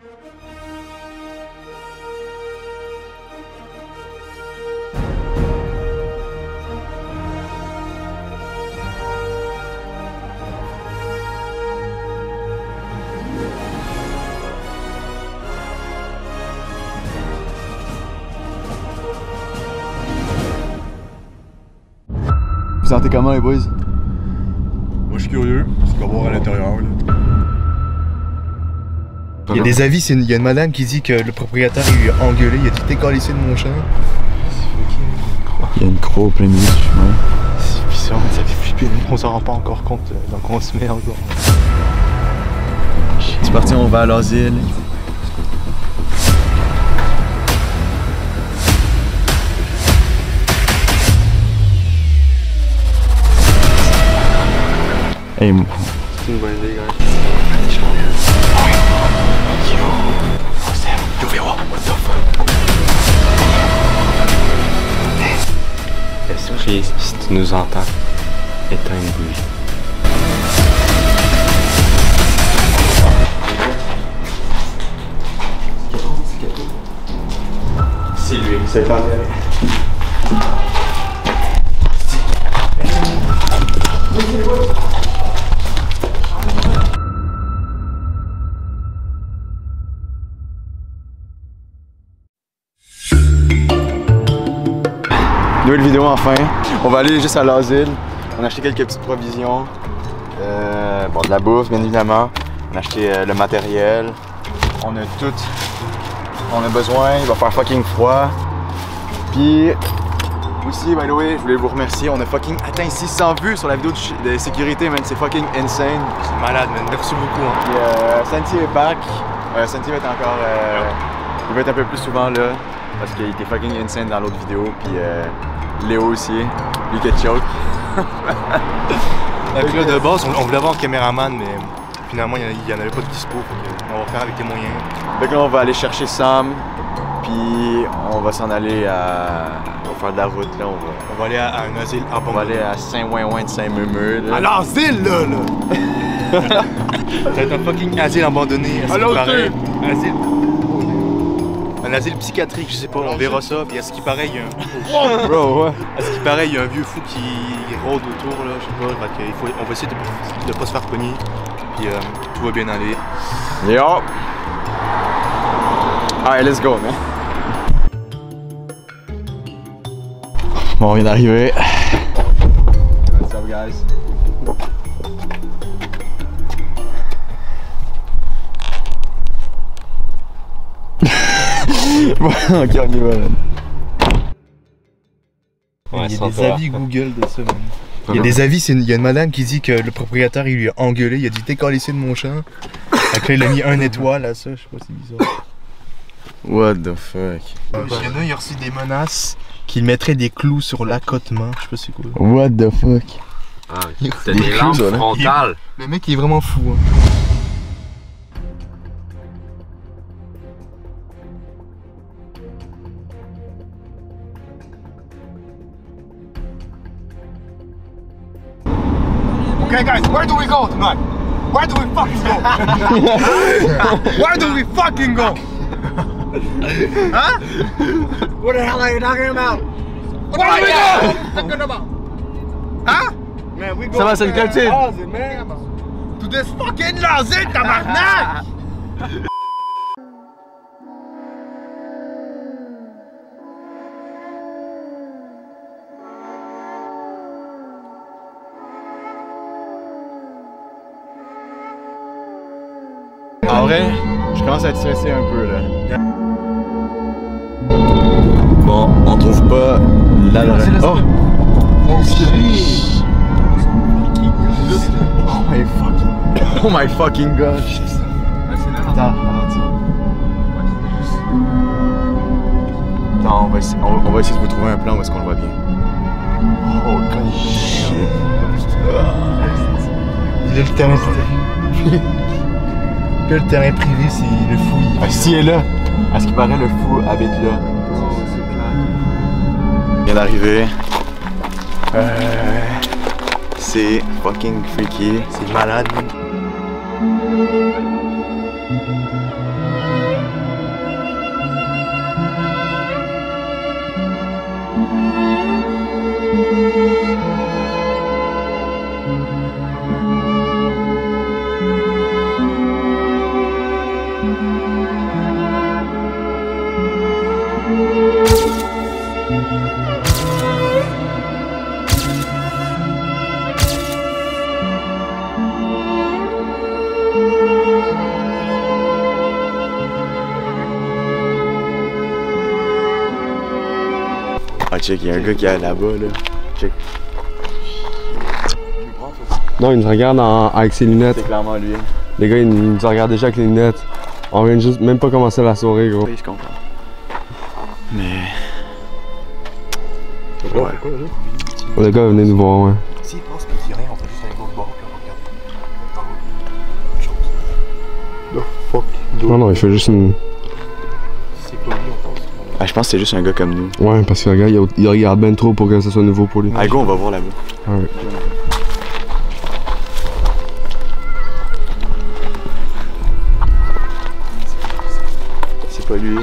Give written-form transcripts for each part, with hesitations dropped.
Vous sentez comment les boys? Moi je suis curieux, ce qu'on va voir à l'intérieur. Il y a des avis, il y a une madame qui dit que le propriétaire lui a engueulé, il a dit t'es calissé de mon champ. Il y a une croix au plein milieu du chemin. C'est bizarre, ça fait flipper, on s'en rend pas encore compte dans quoi on se met encore. C'est parti, on va à l'asile. Hey, c'est une bonne idée, gars. Esprit, si tu nous entends, éteins une bougie. C'est lui, c'est pas vrai. Nouvelle vidéo enfin. On va aller juste à l'asile. On a acheté quelques petites provisions. Bon, de la bouffe bien évidemment. On a acheté le matériel. On a tout. On a besoin. Il va faire fucking froid. Puis aussi, by the way, je voulais vous remercier. On a fucking atteint 600 vues sur la vidéo de sécurité, man. C'est fucking insane. C'est malade, man. Merci beaucoup. Hein. Puis Santi est back. Santi va être encore. Il va être un peu plus souvent là. Parce qu'il était fucking insane dans l'autre vidéo. Puis Léo aussi. Lui qui est choke. Puis là, de base, on voulait avoir un caméraman, mais finalement, il n'y en avait pas de dispo. On va faire avec les moyens. Donc là, on va aller chercher Sam. Puis on va s'en aller à. On va faire de la route là. On va aller à un asile abandonné. On va aller à Saint-Ouin-Ouin de Saint-Meumeux. À l'asile là! Ça va être un fucking asile abandonné. Asile. Un asile psychiatrique, je sais pas, on verra ça. Puis à ce qui paraît, il y a un. Bro, ouais. À ce qui paraît, il y a un vieux fou qui rôde autour là, je sais pas. On va essayer de pas se faire cogner. Puis tout va bien aller. Yo! Alright, let's go, man. Bon, on vient d'arriver. What's up, guys? Bon, ok, on y va, man. Ouais, il y a des avis Google de ça, man. Il y a des avis, il y a une madame qui dit que le propriétaire il lui a engueulé, il a dit t'es calissé de mon champ. Après il a mis 1 étoile à ça, je sais pas, c'est bizarre. What the fuck? Il y en a, il a reçu des menaces qu'il mettrait des clous sur l'accotement, je sais pas c'est quoi. What the fuck? Ah, t'as des lampes frontales. Le mec il est vraiment fou, hein. Okay guys, where do we go tonight? Where do we fucking go? Where do we fucking go? Huh? What the hell are you talking about? What are we talking about? Huh? Man, we go to the man. To this fucking l'asile, tabarnak! En vrai, je commence à être stressé un peu là. Bon, on trouve pas l'adresse. Oh! Oh shit! Oh my fucking gosh! Attends, on va essayer de vous trouver un plan où est-ce qu'on le voit bien. Oh god shit! Il a le terrain privé. Le terrain privé, c'est le fou. Si elle est là, à ce qui paraît, le fou habite là. Oh, c'est clair. Il vient d'arriver. C'est fucking freaky. C'est malade. Ah, check, il y a un gars qui est là-bas, là. Check. Non, il nous regarde avec ses lunettes. C'est clairement lui. Les gars, ils nous regardent déjà avec les lunettes. On vient juste même pas commencer la soirée, gros. Oui, je comprends. Mais. Ouais. Le gars venait nous voir, ouais. S'il pense qu'il dit rien, on fait juste aller au bord puis on regarde. The fuck? Non, il fait juste une. C'est pas lui, on pense. Ah, je pense que c'est juste un gars comme nous. Ouais, parce que le gars, il regarde ben trop pour que ça soit nouveau pour lui. Allez, go, on va voir là-bas. Ouais. C'est pas lui.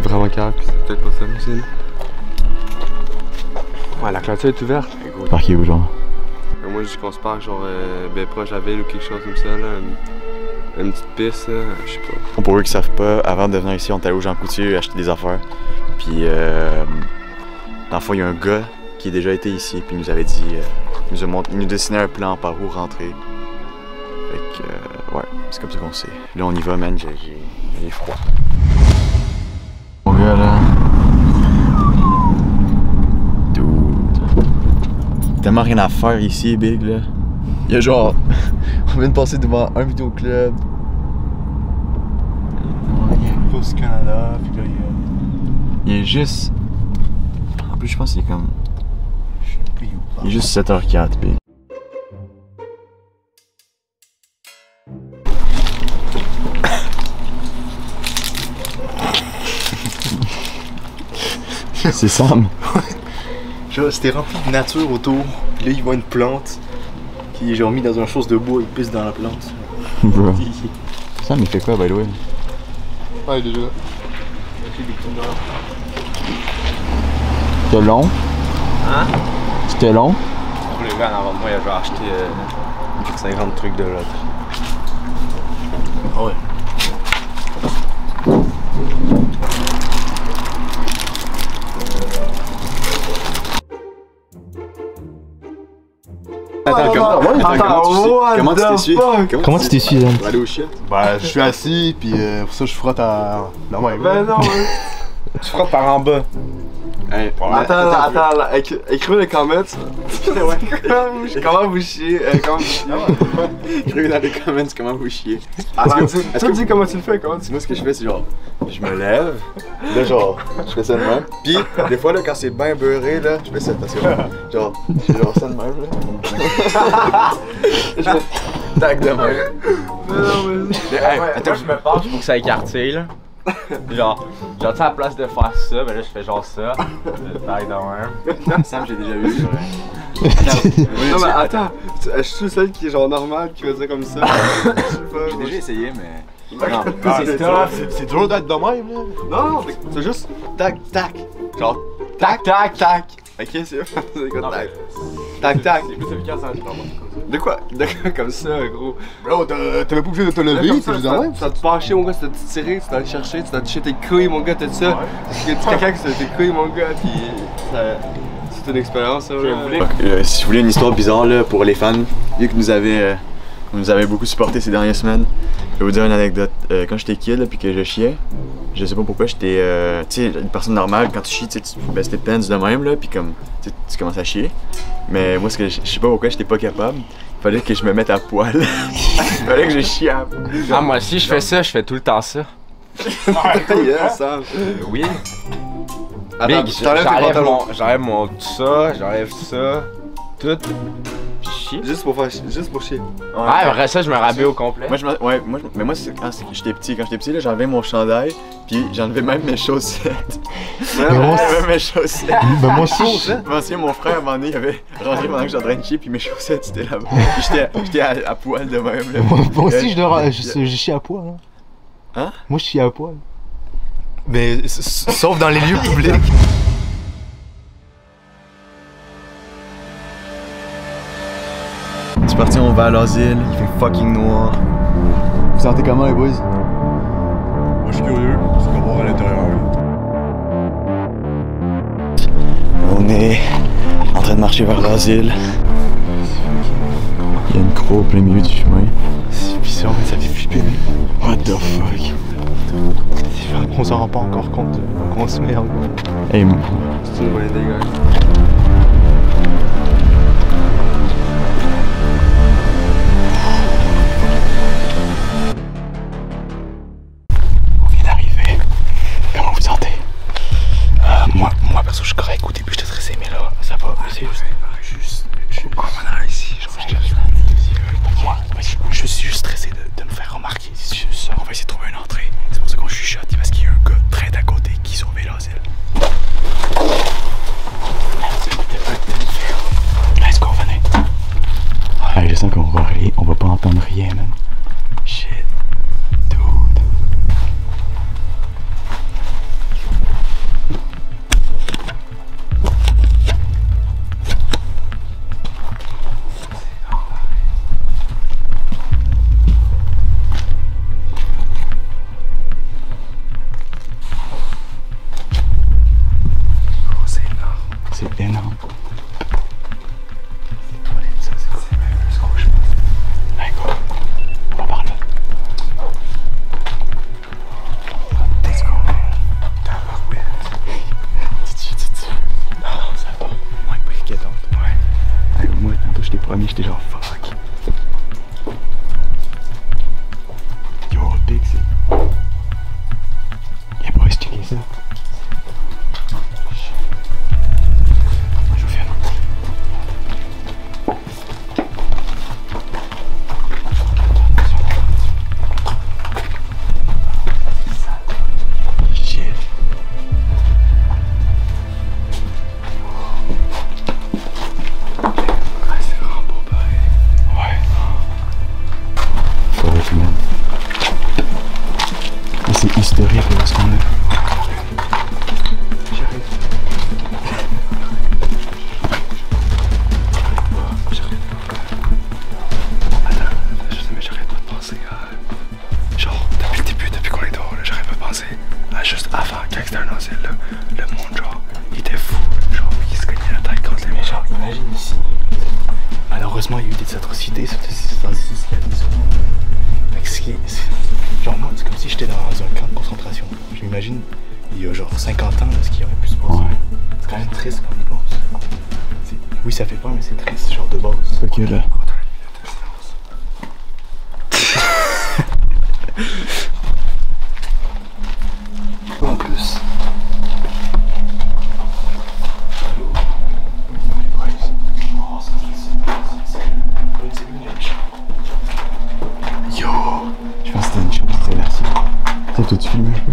Vraiment calme, c'est peut-être pas ça, Lucille. Ouais, la clôture est ouverte. Parqué où, genre? Moi, je dis qu'on se parque, genre, ben proche de la ville ou quelque chose comme ça, là. Une petite piste, là, je sais pas. Pour eux qui savent pas, avant de venir ici, on est allé au Jean Coutu acheter des affaires. Puis, dans le fond, il y a un gars qui a déjà été ici, puis il nous avait dit, il nous dessinait un plan par où rentrer. Fait que, ouais, c'est comme ça qu'on sait. Là, on y va, man, j'ai froid. Mon gars, là. Dude. Tellement rien à faire ici, Big, là. Il y a genre. On vient de passer devant un vidéoclub. Il y a une Post Canada, puis là, il y a juste. En plus, je pense qu'il est comme. je sais plus où. Il est juste 7h04, Big. C'est Sam. Genre, c'était rempli de nature autour, puis là, il voit une plante, qui est genre mis dans une chose de bois, il pisse dans la plante. Bro. Sam, il fait quoi, by the way? Ouais, déjà. C'était long? Hein? C'était long? Pour les gars en avant de moi, il a genre acheté 50 trucs de l'autre. Ah ouais. Attends, comment tu t'essuies? Comment tu t'essuies, Dan? Pour aller au chien? Ben, je suis assis, puis pour ça, je frotte à la main. Ben non, Tu frottes par en bas. Hey, attends, écrivez les comments. Comment vous chiez? Écrivez dans les comments comment vous chiez. Est-ce que dis comment tu le fais? Comment tu... Moi, ce que je fais, c'est genre, je me lève, là, genre, je fais ça de même. Puis, des fois, là, quand c'est bien beurré, là, je fais ça, attention. Genre, je fais genre ça de même, là. Je fais tac de même. Hey, attends, je me penche pour que ça écartille là. Genre, tu sais, à la place de faire ça, ben là je fais genre ça. Taille de même. Sam, j'ai déjà vu. Non mais attends, je suis celle qui est genre normale, qui fait ça comme ça. J'ai déjà essayé, mais. Non, C'est dur d'être de même, là. Non, c'est juste tac, tac. Genre tac tac tac. Ok, c'est quoi tac? Tac, tac. C'est plus efficace à comme De quoi comme ça, gros? Bro, t'avais pas obligé de te lever, c'est juste de même. Tu vas te pencher, mon gars, tu vas te tirer, tu vas te chercher, tu vas te toucher tes couilles, mon gars, t'as ça. Parce que tu quelqu'un qui se tes couilles, mon gars, pis c'est une expérience, ça. Si vous voulez une histoire bizarre, là, pour les fans, vu que vous nous avez beaucoup supporté ces dernières semaines, je vais vous dire une anecdote. Quand j'étais kid, là, puis que je chiais, je sais pas pourquoi, j'étais, tu sais, une personne normale, quand tu chies, tu baisses tes pants de même, là, puis comme, tu commences à chier. Mais moi, je sais pas pourquoi, j'étais pas capable. Il fallait que je me mette à poil. Il fallait que je chie à poil. Ah, moi aussi, je fais ça, je fais tout le temps ça. Yeah, ça. Oui. Attends, Big, t'enlèves tes pantalons. j'enlève mon tout ça, j'enlève ça, tout. Puis je chie. Juste pour chier. Ouais, après ça, je me rabais au complet. Mais moi, c'est quand j'étais petit. Quand j'étais petit, là, j'enlevais mon chandail, puis j'enlevais même mes chaussettes. J'enlevais mes chaussettes. Ben moi aussi. Je m'en souviens, mon frère, à un moment donné, il avait rentré pendant que j'étais en train de chier, puis mes chaussettes, c'était là-bas. Puis j'étais à poil de même, là. Moi aussi, je chie à poil. Hein? Moi, je chie à poil. Mais sauf dans les lieux publics. C'est parti, on va à l'asile, il fait fucking noir. Vous sentez comment, les boys? Moi, je suis curieux, ce qu'on va voir à l'intérieur. On est en train de marcher vers l'asile. Il y a une croix au plein milieu du chemin. C'est bizarre, mais ça fait flipper. What the fuck? On s'en rend pas encore compte qu'on se merde. Hey, C'est une bonne idée, gars. on vient d'arriver. Comment vous vous sentez? Moi perso, je suis correct. Au début, j'étais stressé, mais là, ça va. C'est juste. On est ici. Je suis juste stressé de me faire remarquer. C'est juste ça. On va essayer de trouver une entrée. C'est pour ça qu'on chuchote. Parce qu'il y a un gars très à côté qui surveille l'asile. Let's go, venez. Hey, je sens on va pas entendre rien, man. Shit. Dude. C'est énorme. Hey, go. On va par là. Let's go. Non, ça va. Moins inquiétant. Ouais. Hey, moi, tantôt, j'étais promis, j'étais genre fuck. Yo, big, c'est. Y'a pas expliqué ça. C'est historique ce qu'on a. J'arrête pas de penser à. Genre, depuis le début, depuis qu'on est dehors, j'arrête pas de penser à juste avant, quand c'était un asile, le monde, genre, il était fou. Genre, il se cognait la tête contre les murs. Genre, imagine ici. Malheureusement, il y a eu des atrocités, c'est dans ici qu'il y a des genre moi, c'est comme si j'étais dans un camp de concentration. Je m'imagine, il y a genre 50 ans, là, ce qui aurait pu se passer. Ouais. C'est quand même triste quand on y pense. Oui, ça fait peur, mais c'est triste, genre de base. Ok, là. En plus. Yo! Je pense que c'était une chance, c'est merci. T'as tout filmé un peu?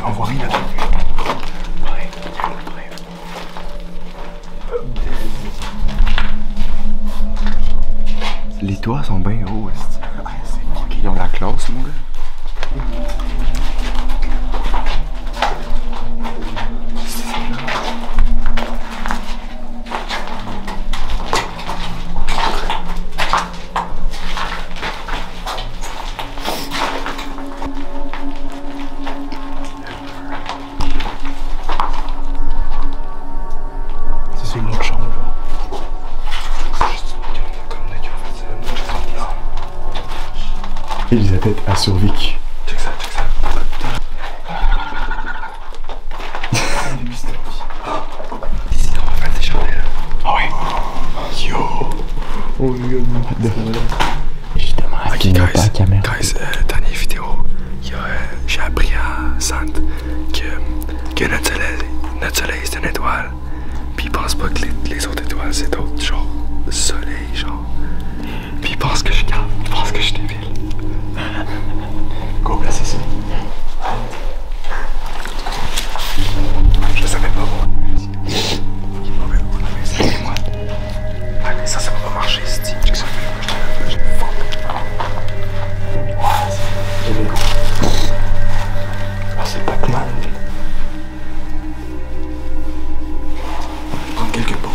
On voit rien là-dedans. Les toits sont bien hauts, c'est. Ils ont la classe, mon gars. C'est une autre chambre, genre. Elisabeth a survécu. Check ça, check ça. Ici, on va faire des chandelles. Ah ouais? Yo! Oh my god, justement, Ok, guys, dernière vidéo, j'ai appris à Sand que notre soleil c'est une étoile. Puis il pense pas que les autres étoiles c'est d'autres, genre soleil, genre. Puis il pense que je calme, il pense que je suis débile. Go placer ça. Je savais pas moi. Moi. Ah mais ça va pas marcher, Steve. Check ça. J'ai fuck. Ah, c'est pas mal. Prendre quelques pas.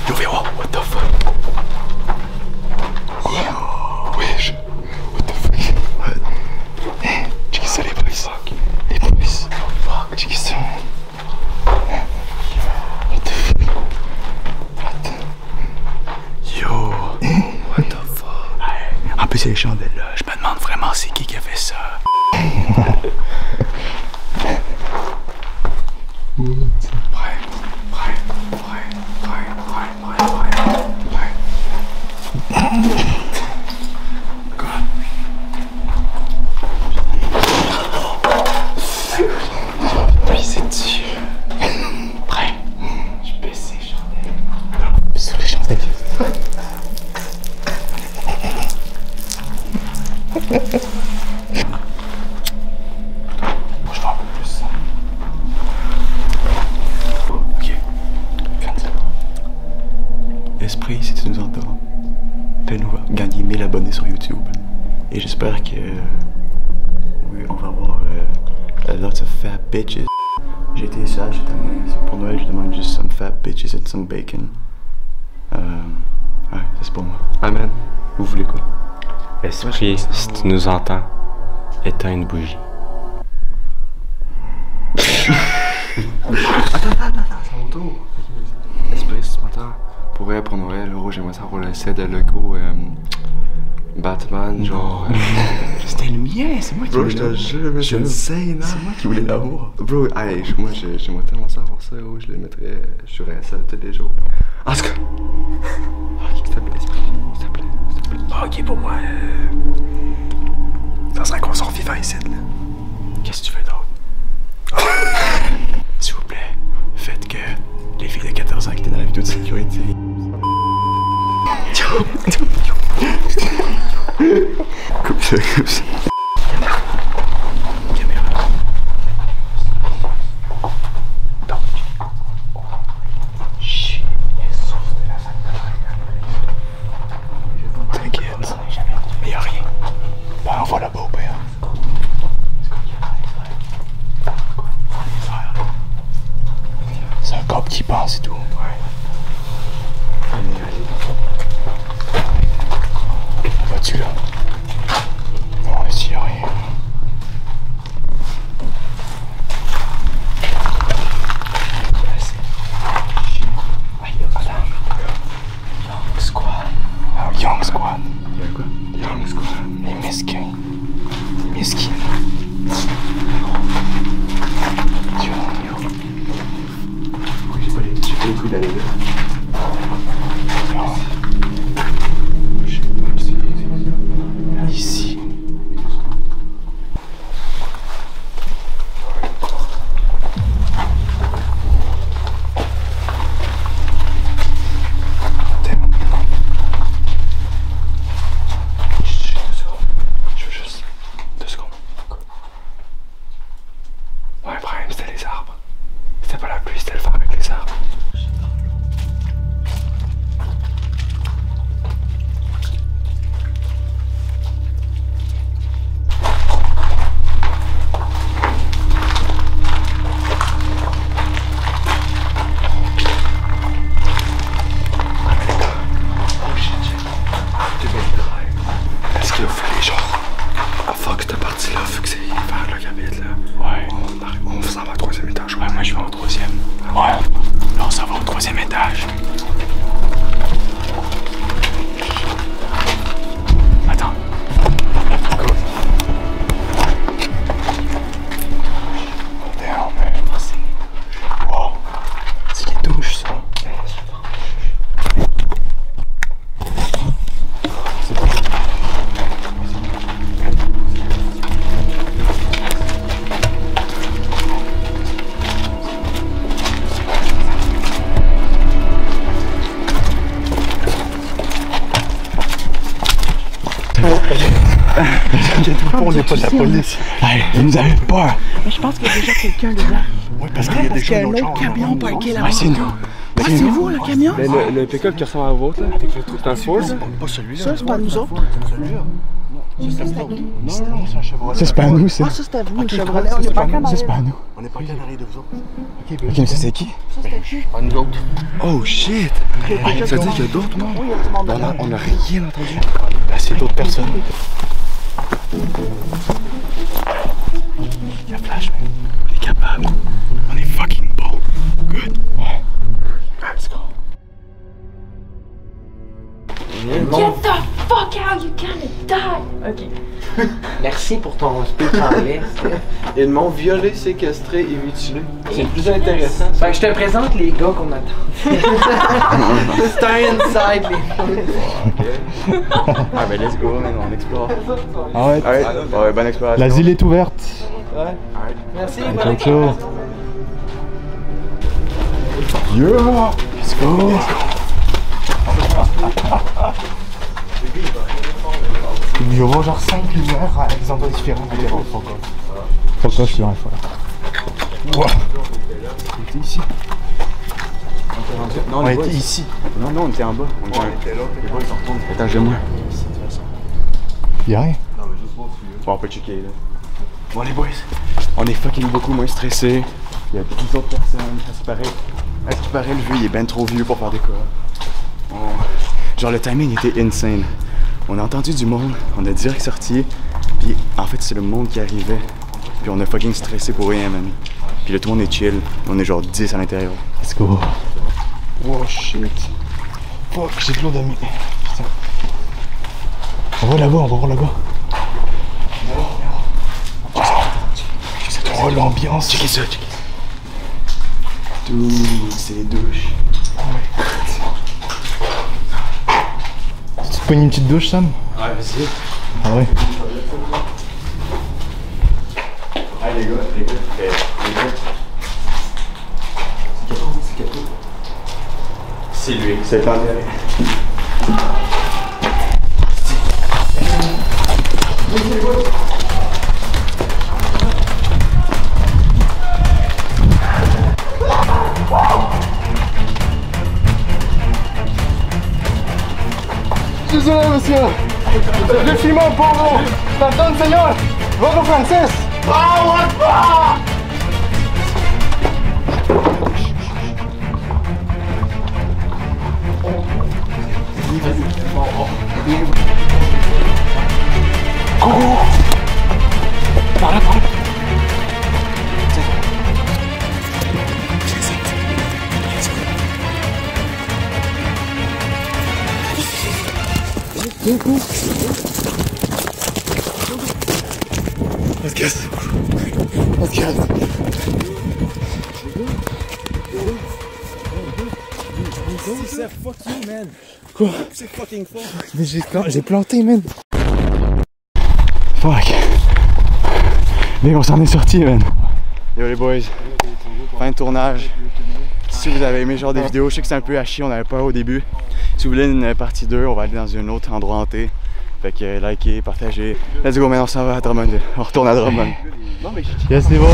Yo, Véro. ces chandelles-là. Je me demande vraiment c'est qui a fait ça. Esprit, si tu nous entends, fais-nous gagner 1000 abonnés sur YouTube. Et j'espère que oui, on va avoir lots of fat bitches. J'ai été sage cette année. Pour Noël, je demande juste some fat bitches and some bacon. Ouais, ça c'est pour moi. Amen. Vous voulez quoi? Esprit, si tu nous entends, éteins une bougie. Attends, c'est mon tour. Esprit, si tu m'entends. Pour vrai, pour Noël, j'aimerais ça pour le set de logo Batman, genre. C'était le mien, c'est moi qui voulais l'avoir. Bro, je te jure, je le sais, non? C'est moi qui voulais l'avoir. Bro, hey, moi j'aimerais tellement ça avoir ça, je le mettrais sur ça tous les jours. En tout cas. Ok, s'il te plaît, s'il te plaît. Ok, pour moi, ça serait qu'on sort vivant ici, là. Qu'est-ce que tu fais d'autre? S'il vous plaît, faites que les filles de 14 ans qui étaient dans la vidéo de sécurité. Coupe ça, coupe ça. Caméra. Donc. Chut, les sources de la salle de la t'inquiète. Mais y'a rien. Ben, on va là-bas au père. C'est un cop qui pense et tout. Ouais. Vas-tu là? Non, ici y'a rien. Young Squad. Young Squad. Y'a quoi? Young Squad. Les mesquins. Les mesquines. J'ai pas les couilles d'aller là. Ici. Je veux juste 2 secondes. Ouais, Brian, c'était les arbres. C'était pas la pluie, c'était le vent avec les arbres. Je vais au 3e. Ouais, là on s'en va au 3e étage. Attends. Damn, man. Wow. C'est les douches, ça. On n'est pas de la police. Hey, vous nous avez peur. Mais je pense qu'il y a déjà quelqu'un dedans. Oui, parce qu'il y a des gens un autre camion parqué là-bas. Ouais, c'est nous. Ah, c'est vous, le camion? Le pick-up qui ressemble à vôtre, là, avec le truc dans le force. Pas celui-là. Ça, c'est pas nous autres. Non, c'est un Chevrolet. Ça, c'est pas nous, ça. Ah, ça, c'était vous, le Chevrolet. On est pas en Ça, c'est pas nous. On n'est pas en canari de vous autres. Ok, mais ça, c'est qui? Ça, c'était qui? Pas nous autres. Oh shit! Ça veut dire qu'il y a d'autres, non? Oui, il y a du monde dedans. On a rien entendu. Ben, c'est d'autres personnes. Il y a Flash, man. On est capable. On est fucking bon. Good. Ouais. Let's go. Get the fuck out, you're gonna die! Ok. Merci pour ton speech anglais. Ils m'ont violé, séquestré et mutilé. C'est le plus intéressant. Fait que je te présente les gars qu'on attend. C'est un inside, les Ah ben let's go, man, on explore. Ah ouais. Ouais, bonne exploration. L'asile est ouverte. Ouais. Merci, Ciao, ciao. Yeah. Let's go. Il y aura genre 5 lumières à des endroits différents. Fuck off, il y aura un wow. On était ici. Non, On était ici. Non, on était en bas. On était là. Les boys, ils s'en retournent. Étage-moi. Y'a rien. Bon, on peut checker là. Bon, les boys, on est fucking beaucoup moins stressés. Il y a 10 autres personnes. À ce qui paraît, le vieux, il est ben trop vieux pour faire des cas. Genre, le timing était insane. On a entendu du monde, on a direct sorti, puis en fait, c'est le monde qui arrivait. Puis on a fucking stressé pour rien, man. Puis là, tout le monde est chill. On est genre 10 à l'intérieur. Let's go. Oh shit. Fuck, j'ai de l'eau d'amis. Putain. On va là-bas, on va voir là-bas. Oh l'ambiance. Checkez ça, checkez ça. Tout, c'est les douches. Oh my god. Tu te pognes une petite douche, Sam? Ouais, vas-y. Ah ouais. Ah les gars. C'est lui. C'est enterré. Désolé, monsieur. Je suis mort pour vous. Pardon, señor. Votre français. Let's get. Fuck you, man. Quoi? C'est fucking fort. Mais j'ai planté, man. Fuck. Mais on s'en est sorti, man. Yo les boys, fin de tournage. Si vous avez aimé ce genre des vidéos, je sais que c'est un peu à chier, on avait peur au début. Si vous voulez une partie 2, on va aller dans un autre endroit hanté. Fait que likez, partagez. Let's go, maintenant on s'en va à Drummondville. On retourne à Drummond. Yes, les boys.